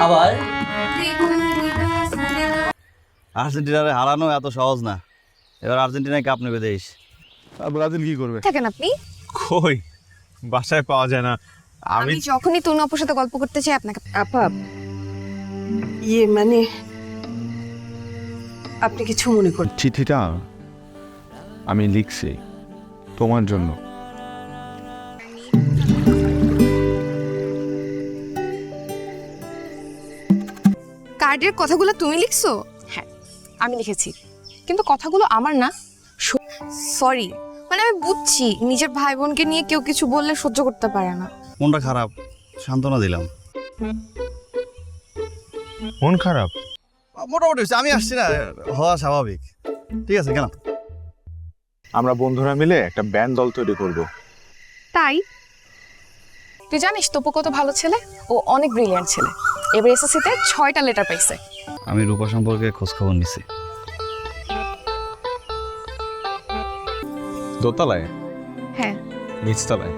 আবার আর্জেন্টিনারে হারানো এত সহজ না। এবার আর্জেন্টিনায় কাপ নেবে দেশ। আর ব্রাজিল কি করবে? থাকেন আপনি? কই, বাসায় পাওয়া যায় না। আমি যখনই তনু আপুর সাথে গল্প করতে চাই আপনাকে আপা, মানে আপনি কিছু মনে করেন? চিঠিটা আমি লিখছি তোমার জন্য। কার্ডের কথাগুলো তুমি লিখছো? হ্যাঁ, আমি লিখেছি, কিন্তু কথাগুলো আমার না। সরি, মানে আমি বুঝছি নিজের ভাই বোনকে নিয়ে কেউ কিছু বললে সহ্য করতে পারে না। মনটা খারাপ, সান্ত্বনা দিলাম। মন খারাপ? মোটামুটি হচ্ছে, আমি আসছি না, হওয়া স্বাভাবিক। ঠিক আছে, কেন? আমরা বন্ধুরা মিলে একটা ব্যান্ড দল তৈরি করব। তাই? তুই জানিস তপু কত ভালো ছেলে, ও অনেক ব্রিলিয়ান্ট ছেলে। এবার এসএসসিতে 6টা লেটার পাইছে। আমি রূপা সম্পর্কে খোঁজ খবর নিছি। দোতলায়? হ্যাঁ। নিচতলায়?